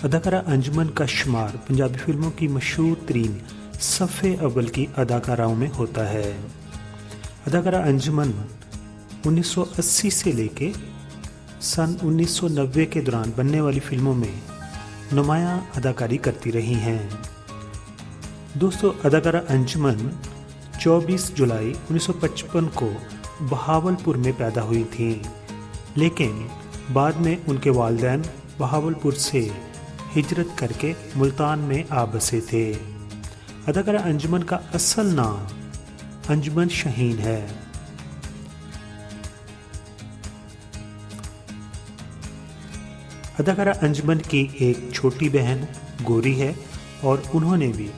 अदाकारा अंजुमन का शुमार पंजाबी फिल्मों की मशहूर तरीन सफ़े अव्वल की अदाकाराओं में होता है। अदाकारा अंजुमन 1980 से लेके सन 1990 के दौरान बनने वाली फिल्मों में नुमायां अदाकारी करती रही हैं। दोस्तों, अदाकारा अंजुमन 24 जुलाई 1955 को बहावलपुर में पैदा हुई थी, लेकिन बाद में उनके वालिदैन बहावलपुर से हिजरत करके मुल्तान में आ बसे थे। अदाकारा अंजुमन का असल नाम अंजुमन शाहीन है। अदाकारा अंजुमन की एक छोटी बहन गोरी है और उन्होंने भी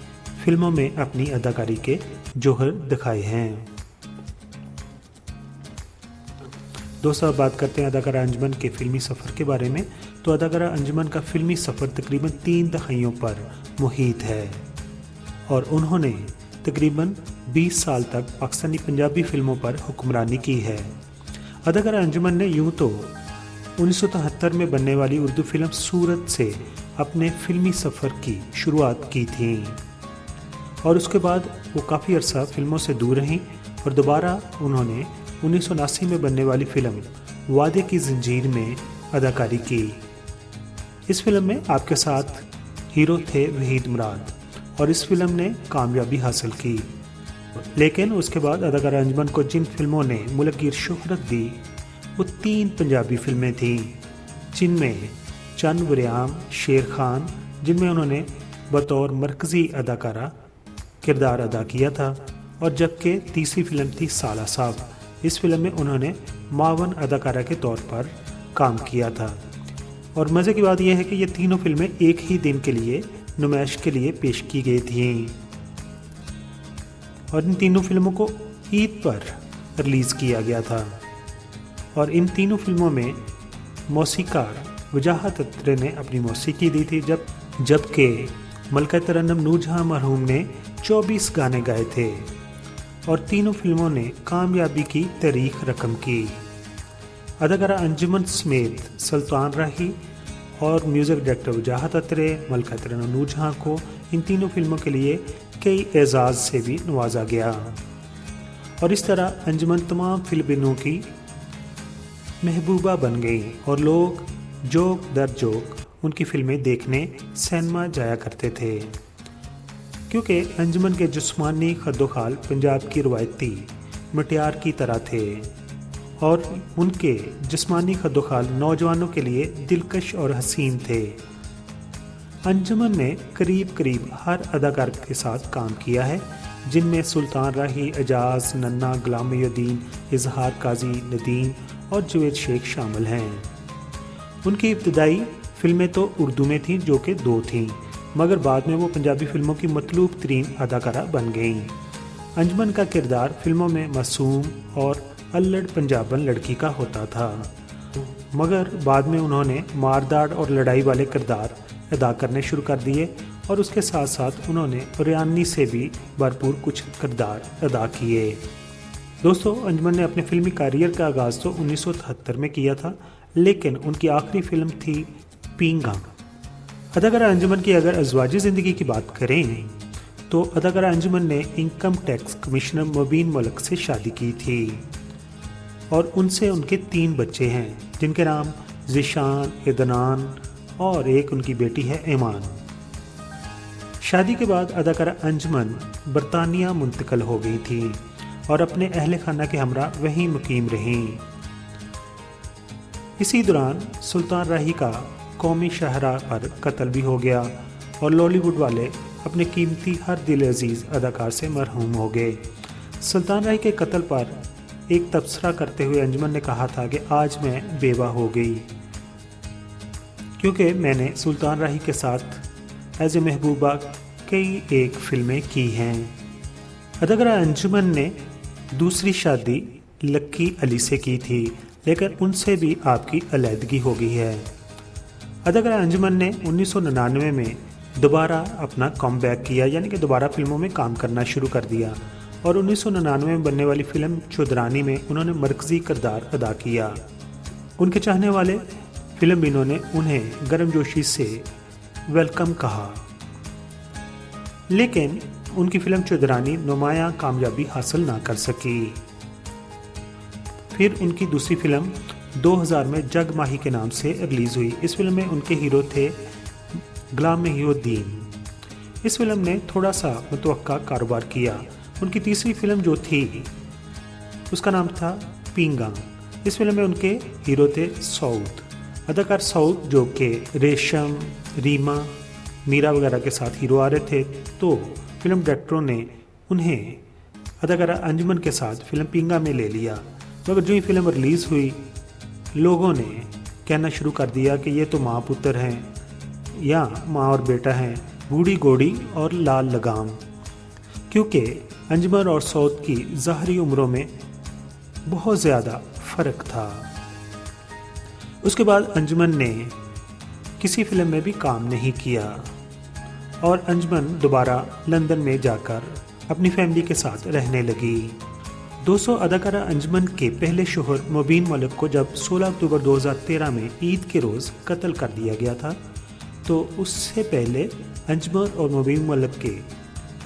फिल्मों में अपनी अदाकारी के जौहर दिखाए हैं। दोस्तों, अब बात करते हैं अदाकारा अंजुमन के फिल्मी सफ़र के बारे में। तो अदाकारा अंजुमन का फिल्मी सफ़र तकरीबन 3 दहाइयों पर मुहित है और उन्होंने तकरीबन 20 साल तक पाकिस्तानी पंजाबी फिल्मों पर हुक्मरानी की है। अदाकारा अंजुमन ने यूं तो 1973 में बनने वाली उर्दू फिल्म सूरत से अपने फिल्मी सफ़र की शुरुआत की थी और उसके बाद वो काफ़ी अरसा फिल्मों से दूर रहीं और दोबारा उन्होंने 1979 में बनने वाली फिल्म वादे की ज़ंजीर में अदाकारी की। इस फिल्म में आपके साथ हीरो थे वहीद मुराद और इस फिल्म ने कामयाबी हासिल की। लेकिन उसके बाद अदाकारा अंजुमन को जिन फिल्मों ने मुल्कगीर शोहरत दी वो 3 पंजाबी फिल्में थीं, जिनमें चंद वरियाम, शेर खान, जिनमें उन्होंने बतौर मरकज़ी अदाकारा किरदार अदा किया था, और जबकि तीसरी फिल्म थी साला साहब। इस फिल्म में उन्होंने मावन अदाकारा के तौर पर काम किया था। और मज़े की बात यह है कि ये तीनों फिल्में एक ही दिन के लिए नुमाइश के लिए पेश की गई थीं और इन तीनों फिल्मों को ईद पर रिलीज़ किया गया था। और इन तीनों फिल्मों में मौसीकार वजाहत अत्रे ने अपनी मौसीकी दी थी, जबकि मलका तरन्नुम नूरजहां मरहूम ने 24 गाने गाए थे और तीनों फिल्मों ने कामयाबी की तारीख रकम की। अदाकारा अंजुमन समेत सुल्तान राही और म्यूज़िक डायरेक्टर वजाहत अत्रे, मलका तरन्नुम नूरजहां को इन तीनों फिल्मों के लिए कई एजाज़ से भी नवाजा गया और इस तरह अंजुमन तमाम फिल्मों की महबूबा बन गई और लोग जोक दर जोक उनकी फिल्में देखने सिनेमा जाया करते थे, क्योंकि अंजुमन के जिस्मानी खद्दोखाल पंजाब की रवायती मटियार की तरह थे और उनके जिस्मानी खद्दोखाल नौजवानों के लिए दिलकश और हसीन थे। अंजुमन ने करीब करीब हर अदाकार के साथ काम किया है, जिनमें सुल्तान राही, एजाज, नन्ना, गुलाम मोहिउद्दीन, इजहार काजी, नदीम और जुवेद शेख शामिल हैं। उनकी इब्तदाई फिल्में तो उर्दू में थीं, जो कि 2 थीं, मगर बाद में वो पंजाबी फिल्मों की मतलूब तरीन अदाकारा बन गईं। अंजुमन का किरदार फिल्मों में मासूम और अल्लड़ पंजाबन लड़की का होता था, मगर बाद में उन्होंने मारदाड़ और लड़ाई वाले किरदार अदा करने शुरू कर दिए और उसके साथ साथ उन्होंने रियानी से भी भरपूर कुछ किरदार अदा किए। दोस्तों, अंजुमन ने अपने फिल्मी करियर का आगाज़ तो 1973 में किया था, लेकिन उनकी आखिरी फिल्म थी पींगा। अदाकारा अंजुमन की अगर अज़वाजी ज़िंदगी की बात करें तो अदाकारा अंजुमन ने इनकम टैक्स कमिश्नर मुबीन मलिक से शादी की थी और उनसे उनके 3 बच्चे हैं, जिनके नाम ज़िशान, इदनान और एक उनकी बेटी है ईमान। शादी के बाद अदाकारा अंजुमन बरतानिया मुंतकिल हो गई थी और अपने अहले खाना के हमरा वहीं मुकीम रहीं। इसी दौरान सुल्तान राही का कौमी शाहरा पर कत्ल भी हो गया और लॉलीवुड वाले अपने कीमती हर दिल अजीज़ अदाकार से मरहूम हो गए। सुल्तान राही के कत्ल पर एक तबसरा करते हुए अंजुमन ने कहा था कि आज मैं बेवा हो गई, क्योंकि मैंने सुल्तान राही के साथ एज ए महबूबा कई एक फिल्में की हैं। अदाकारा अंजुमन ने दूसरी शादी लक्की अली से की थी, लेकिन उनसे भी आपकी अलहदगी हो गई है। अदाकारा अंजुमन ने 1999 में दोबारा अपना कमबैक किया, यानी कि दोबारा फिल्मों में काम करना शुरू कर दिया और 1999 में बनने वाली फिल्म चौधरानी में उन्होंने मरकजी किरदार अदा किया। उनके चाहने वाले फिल्म बिनों ने उन्हें गर्मजोशी से वेलकम कहा, लेकिन उनकी फिल्म चौधरानी नुमायां कामयाबी हासिल ना कर सकी। फिर उनकी दूसरी फिल्म 2000 में जग माही के नाम से रिलीज हुई। इस फिल्म में उनके हीरो थे गुलाम मेहिउद्दीन। इस फिल्म ने थोड़ा सा मुतवक्का कारोबार किया। उनकी तीसरी फिल्म जो थी उसका नाम था पींगा। इस फिल्म में उनके हीरो थे सऊद, अदाकार सऊद, जो कि रेशम, रीमा, मीरा वगैरह के साथ हीरो आ रहे थे। तो फिल्म डायरेक्टरों ने उन्हें अदाकारा अंजुमन के साथ फिल्म पींगा में ले लिया। मगर जो ही फिल्म रिलीज़ हुई, लोगों ने कहना शुरू कर दिया कि ये तो माँ पुत्र हैं या माँ और बेटा हैं, बूढ़ी घोड़ी और लाल लगाम, क्योंकि अंजुमन और सऊद की ज़ाहरी उम्रों में बहुत ज़्यादा फ़र्क था। उसके बाद अंजुमन ने किसी फिल्म में भी काम नहीं किया और अंजुमन दोबारा लंदन में जाकर अपनी फैमिली के साथ रहने लगी। दोस्तों, अदाकारा अंजुमन के पहले शोहर मुबीन मलिक को जब 16 अक्टूबर 2013 में ईद के रोज़ कत्ल कर दिया गया था, तो उससे पहले अंजुमन और मुबीन मलिक के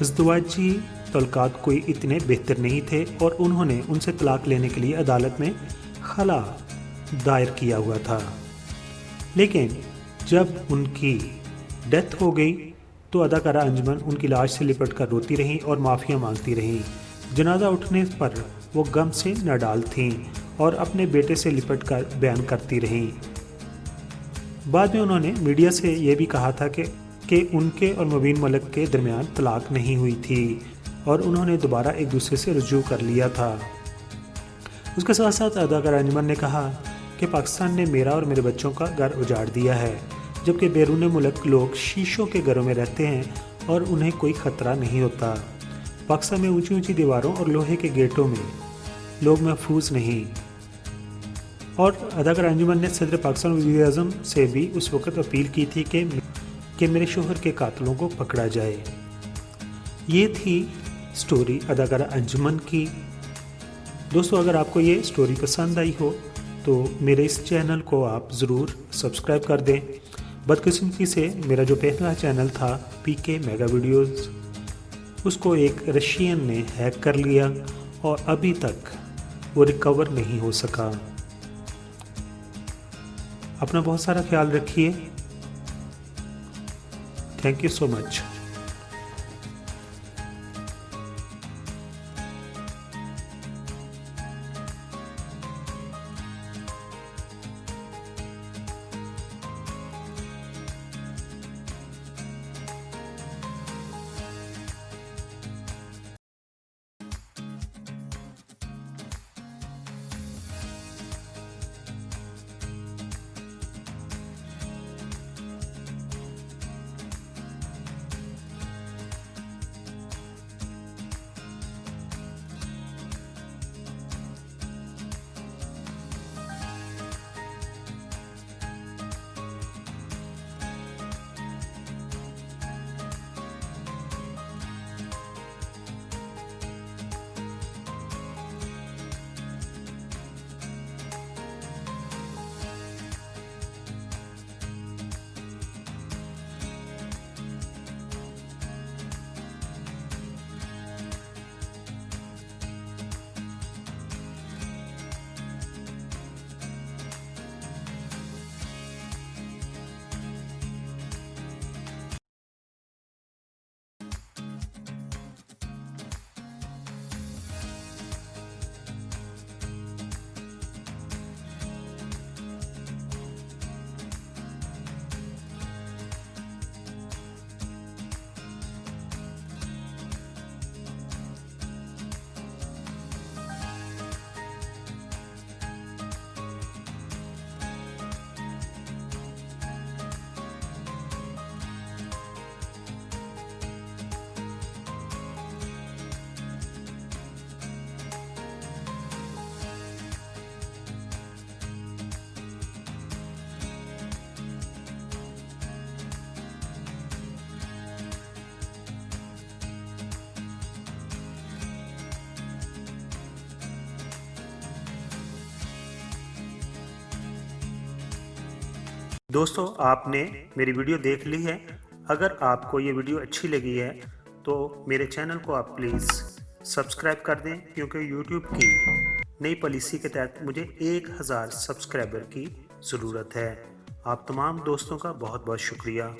अज़दवाजी तल्लुकात कोई इतने बेहतर नहीं थे और उन्होंने उनसे तलाक लेने के लिए अदालत में खला दायर किया हुआ था। लेकिन जब उनकी डेथ हो गई तो अदाकारा अंजुमन उनकी लाश से लिपट कर रोती रहीं और माफ़िया मांगती रहीं। जनाजा उठने पर वो गम से नडाल थीं और अपने बेटे से लिपट कर बयान करती रहीं। बाद में उन्होंने मीडिया से ये भी कहा था कि उनके और मुबीन मलिक के दरमियान तलाक नहीं हुई थी और उन्होंने दोबारा एक दूसरे से रुजू कर लिया था। उसके साथ साथ अदाकारा अंजुमन ने कहा कि पाकिस्तान ने मेरा और मेरे बच्चों का घर उजाड़ दिया है, जबकि बैरून मुल्क लोग शीशों के घरों में रहते हैं और उन्हें कोई ख़तरा नहीं होता। पाकिस्तान में ऊंची ऊंची दीवारों और लोहे के गेटों में लोग महफूज नहीं। और अदाकारा अंजुमन ने सदर पाकिस्तान वज़ीर आज़म से भी उस वक़्त अपील की थी कि मेरे शोहर के कातलों को पकड़ा जाए। ये थी स्टोरी अदाकारा अंजुमन की। दोस्तों, अगर आपको ये स्टोरी पसंद आई हो तो मेरे इस चैनल को आप ज़रूर सब्सक्राइब कर दें। बदकिस्मती से मेरा जो पहला चैनल था पीके मेगा वीडियोज़, उसको एक रशियन ने हैक कर लिया और अभी तक वो रिकवर नहीं हो सका। अपना बहुत सारा ख्याल रखिए। Thank you so much. दोस्तों, आपने मेरी वीडियो देख ली है। अगर आपको ये वीडियो अच्छी लगी है तो मेरे चैनल को आप प्लीज़ सब्सक्राइब कर दें, क्योंकि यूट्यूब की नई पॉलिसी के तहत मुझे 1000 सब्सक्राइबर की ज़रूरत है। आप तमाम दोस्तों का बहुत बहुत शुक्रिया।